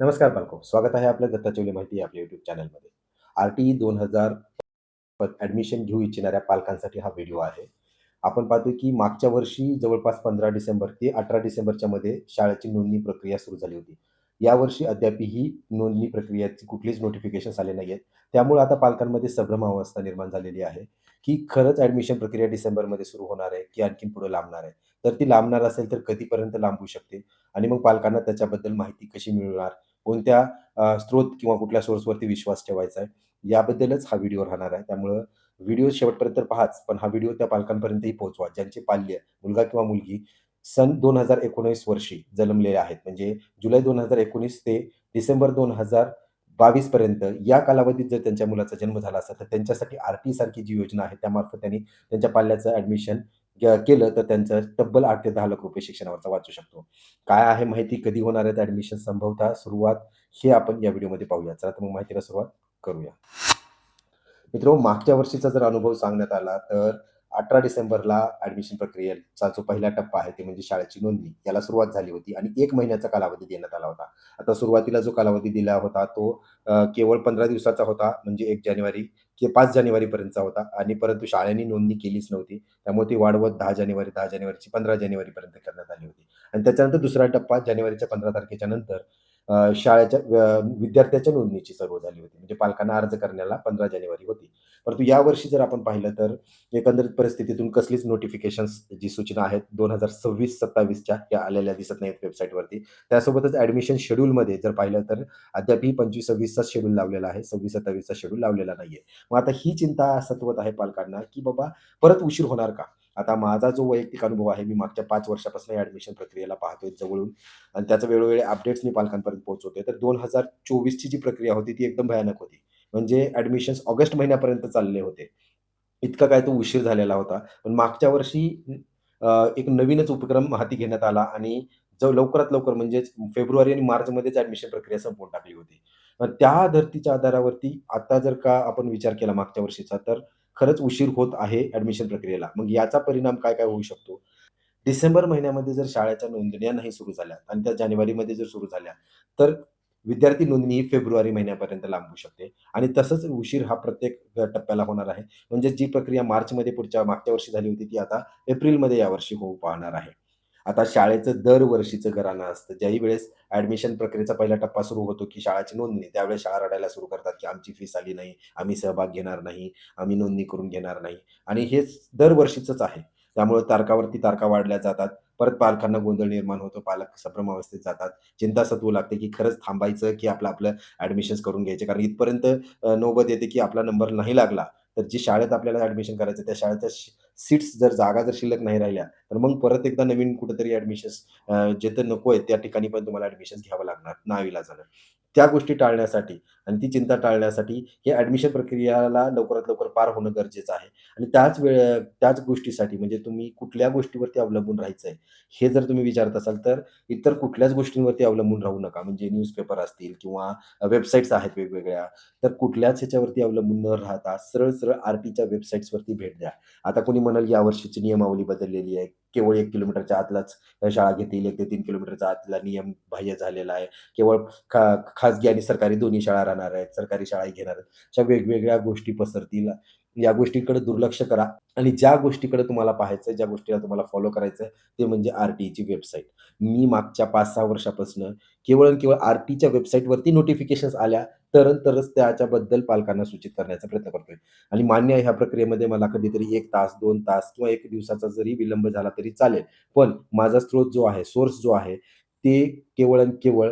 नमस्कार पालको. स्वागत आहे आपलं दत्ता चौले माहिती आपल्या YouTube चॅनलमध्ये. आर-टी 2000 ॲडमिशन घेऊ इच्छिणाऱ्या पालकांसाठी हा व्हिडिओ आहे. आपण पाहतो की मागच्या वर्षी जवळपास 15 डिसेंबर ते 18 डिसेंबरच्या मध्ये शाळेची नोंदणी प्रक्रिया सुरू झाली होती. यावर्षी अद्यापही नोंदणी प्रक्रियेची कुठलीच नोटिफिकेशन्स आले नाहीयेत. त्यामुळे आता पालकांमध्ये संभ्रमावस्था निर्माण झालेली आहे, की खरंच ॲडमिशन प्रक्रिया डिसेंबरमध्ये सुरू होणार आहे, की आणखीन पुढे लांबणार आहे. तर ती लांबणार असेल तर कधीपर्यंत लांबू शकते आणि मग पालकांना त्याच्याबद्दल माहिती कशी मिळणार? कोणत्या स्रोत किंवा कुठल्या सोर्सवरती विश्वास ठेवायचा आहे, याबद्दलच हा व्हिडिओ राहणार आहे. त्यामुळं व्हिडिओ शेवटपर्यंत पहाच, पण हा व्हिडिओ त्या पालकांपर्यंतही पोहोचवा, ज्यांचे पाल्य, मुलगा किंवा मुलगी सन 2019 वर्षी जन्मलेले आहेत. म्हणजे जुलै 2019 ते डिसेंबर 2022 पर्यंत या कालावधीत जर त्यांच्या मुलाचा जन्म झाला असेल, तर त्यांच्यासाठी आर-टी सारखी जी योजना आहे, त्यामार्फत त्यांनी त्यांच्या पाल्याचं ॲडमिशन केलं, तर त्यांचं तब्बल 8 ते 10 लाख रुपये शिक्षणावरचा वाचू शकतो. काय आहे माहिती, कधी होणार आहेत ॲडमिशन, संभवतः सुरुवात, हे आपण या व्हिडिओमध्ये पाहूया. चला तर मग माहितीला सुरुवात करूया. मित्रांनो, मागच्या वर्षीचा जर अनुभव सांगण्यात आला, तर 18 डिसेंबरला ॲडमिशन प्रक्रियेचा जो पहिला टप्पा आहे, ते म्हणजे शाळेची नोंदणी, याला सुरुवात झाली होती आणि 1 महिन्याचा कालावधी देण्यात आला होता. आता सुरुवातीला जो कालावधी दिला होता, तो केवळ 15 दिवसाचा होता, म्हणजे 1 जानेवारी ते 5 जानेवारीपर्यंतचा होता आणि परंतु शाळेने नोंदणी केलीच नव्हती. त्यामुळे ती वाढवत 10 जानेवारीची 15 जानेवारीपर्यंत करण्यात आली होती आणि त्याच्यानंतर दुसरा टप्पा जानेवारीच्या 15 तारखेच्या नंतर शाळेच्या विद्यार्थ्याच्या नोंदणीची सुरू झाली होती. म्हणजे पालकांना अर्ज करण्याला 15 जानेवारी होती. परंतु यावर्षी जर आपण पाहिलं, तर एकंदरीत परिस्थितीतून कसलीच नोटिफिकेशन्स जी सूचना आहेत 2026-27च्या त्या आलेल्या दिसत नाहीत वेबसाईटवरती. त्यासोबतच ॲडमिशन शेड्यूलमध्ये जर पाहिलं, तर अद्यापही 25-26चाच शेड्यूल लावलेला आहे. 26-27चा शेड्यूल लावलेला नाहीये. मग आता ही चिंता सतवत आहे पालकांना, की बाबा परत उशीर होणार का? आता माझा जो वैयक्तिक अनुभव आहे, मी मागच्या 5 वर्षापासून ॲडमिशन प्रक्रियेला पाहतोय जवळून आणि त्याचे वेळोवेळी अपडेट्स मी पालकांपर्यंत पोहोचवतोय. तर 2024ची जी प्रक्रिया होती, ती एकदम भयानक होती. म्हणजे ॲडमिशन्स ऑगस्ट महिन्यापर्यंत चालले होते. इतका काय तो उशीर झालेला होता. पण मागच्या वर्षी एक नवीनच उपक्रम हाती घेण्यात आला आणि जो लवकरात लवकर म्हणजेच फेब्रुवारी आणि मार्चमध्येच ॲडमिशन प्रक्रिया संपवून टाकली होती. त्या धर्तीच्या आधारावरती आता जर का आपण विचार केला मागच्या वर्षीचा, तर खरंच उशीर होत आहे ॲडमिशन प्रक्रियेला. मग याचा परिणाम काय-काय होऊ शकतो? डिसेंबर महिन्यामध्ये जर शाळेच्या नोंदण्या नाही सुरू झाल्या आणि त्या जानेवारीमध्ये जर सुरू झाल्या, तर विद्यार्थी नोंदणी ही फेब्रुवारी महिन्यापर्यंत लांबू शकते आणि तसंच उशीर हा प्रत्येक टप्प्याला होणार आहे. म्हणजे जी प्रक्रिया मार्चमध्ये मागच्या वर्षी झाली होती, ती आता एप्रिलमध्ये यावर्षी होऊ पाहणार आहे. आता शाळेचं दरवर्षीचं घराणं असतं. ज्याही वेळेस ॲडमिशन प्रक्रियेचा पहिला टप्पा सुरू होतो, की शाळेची नोंदणी, त्यावेळेस शाळा रडायला सुरू करतात, की आमची फीस आली नाही, आम्ही सहभाग घेणार नाही, आम्ही नोंदणी करून घेणार नाही आणि हेच दरवर्षीचंच आहे. त्यामुळे तारखावरती तारखा वाढल्या जातात. परत पालकांना गोंधळ निर्माण होतो. पालक संभ्रमावस्थेत जातात. चिंता सतवू लागते, की खरंच थांबायचं, की आपलं ॲडमिशन्स करून घ्यायचे. कारण इथपर्यंत नौबत येते, की आपला नंबर नाही लागला, तर जी शाळेत आपल्याला ॲडमिशन करायचं त्या शाळेच्या सीट्स जर जागा जर शिल्लक नाही राहिल्या, तर मग परत एकदा नवीन कुठेतरी ॲडमिशन्स जिथं नको आहे त्या ठिकाणी पण तुम्हाला ॲडमिशन्स घ्यावं लागणार नाईलाजानं. त्या गोष्टी टाळण्यासाठी आणि ती चिंता टाळण्यासाठी हे ॲडमिशन प्रक्रियेला लवकरात लवकर पार होणं गरजेचं आहे. आणि त्याच गोष्टीसाठी म्हणजे तुम्ही कुठल्या गोष्टीवरती अवलंबून राहायचं आहे, हे जर तुम्ही विचारत असाल, तर इतर कुठल्याच गोष्टींवरती अवलंबून राहू नका. म्हणजे न्यूजपेपर असतील किंवा वेबसाईट्स आहेत वेगवेगळ्या, तर कुठल्याच ह्याच्यावरती अवलंबून न राहता सरळ-सरळ आर-टीच्या वेबसाईट्सवरती भेट द्या. आता कोणी म्हणेल यावर्षीची नियमावली बदललेली आहे. केवळ 1 किलोमीटरच्या आतलाच शाळा घेतील, 1 ते 3 किलोमीटरचा आतला नियम बाह्य झालेला आहे. केवळ खाजगी आणि सरकारी दोन्ही शाळा राहणार आहेत. सरकारी शाळाही घेणार आहेत. अशा वेगवेगळ्या गोष्टी पसरतील. या गोष्टींकडे दुर्लक्ष करा आणि ज्या गोष्टीकडे तुम्हाला पाहायचंय, ज्या गोष्टीला तुम्हाला फॉलो करायचंय, ते म्हणजे आर-टीची वेबसाईट. मी मागच्या 5-6 वर्षापासून केवळ आणि केवळ आर-टीच्या वेबसाईटवरती नोटिफिकेशन्स आल्या, तरच त्याच्याबद्दल पालकांना सूचित करण्याचा प्रयत्न करतोय. आणि मान्य आहे ह्या प्रक्रियेमध्ये मला कधीतरी 1 तास, 2 तास किंवा 1 दिवसाचा जरी विलंब झाला तरी चालेल. पण माझा स्रोत जो आहे, सोर्स जो आहे, ते केवळ आणि केवळ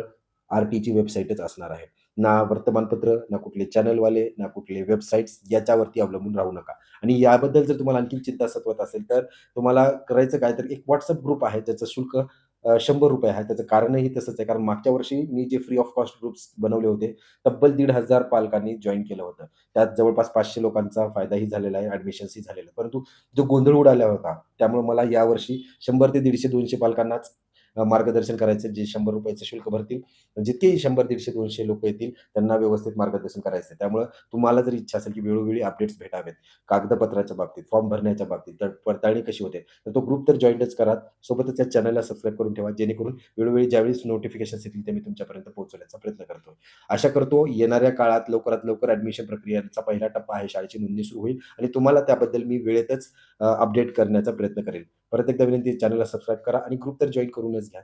आर-टीची वेबसाईटच असणार आहे. ना वर्तमानपत्र, ना कुठले चॅनलवाले, ना कुठले वेबसाईट्स याच्यावरती अवलंबून राहू नका. आणि याबद्दल जर तुम्हाला आणखी चिंता सतवत असेल, तर तुम्हाला करायचं काय, तर एक WhatsApp ग्रुप आहे, त्याचं शुल्क ₹100 आहे. त्याचं कारणही तसंच आहे. कारण मागच्या वर्षी मी जे फ्री ऑफ कॉस्ट ग्रुप्स बनवले होते, तब्बल 1,500 पालकांनी जॉइन केलं होतं. त्यात जवळपास 500 लोकांचा फायदाही झालेला आहे, ॲडमिशन्सही झालेलं आहे. परंतु जो गोंधळ उडाला होता, त्यामुळे मला यावर्षी 100 ते 150-200 पालकांनाच मार्गदर्शन करायचं. जे ₹100 शुल्क भरतील, जितकेही 100, 150, 200 लोकं येतील, त्यांना व्यवस्थित मार्गदर्शन करायचं. त्यामुळं तुम्हाला जर इच्छा असेल, की वेळोवेळी अपडेट्स भेटावेत, कागदपत्राच्या बाबतीत, फॉर्म भरण्याच्या बाबतीत, तर पडताळणी कशी होते, तर तो ग्रुप तर जॉइनच करा. सोबतच त्या चॅनलला सबस्क्राईब करून ठेवा, जेणेकरून वेळोवेळी ज्यावेळेस नोटिफिकेशन्स येतील, ते मी तुमच्यापर्यंत पोहोचवण्याचा प्रयत्न करतो. आशा करतो येणाऱ्या काळात लवकरात लवकर ॲडमिशन प्रक्रियेचा पहिला टप्पा आहे, शाळेची नोंदणी सुरू होईल आणि तुम्हाला त्याबद्दल मी वेळेतच अपडेट करण्याचा प्रयत्न करेन. परत एकदा विनंती, चॅनलला सबस्क्राईब करा आणि ग्रुप तर जॉइन करूनच घ्या.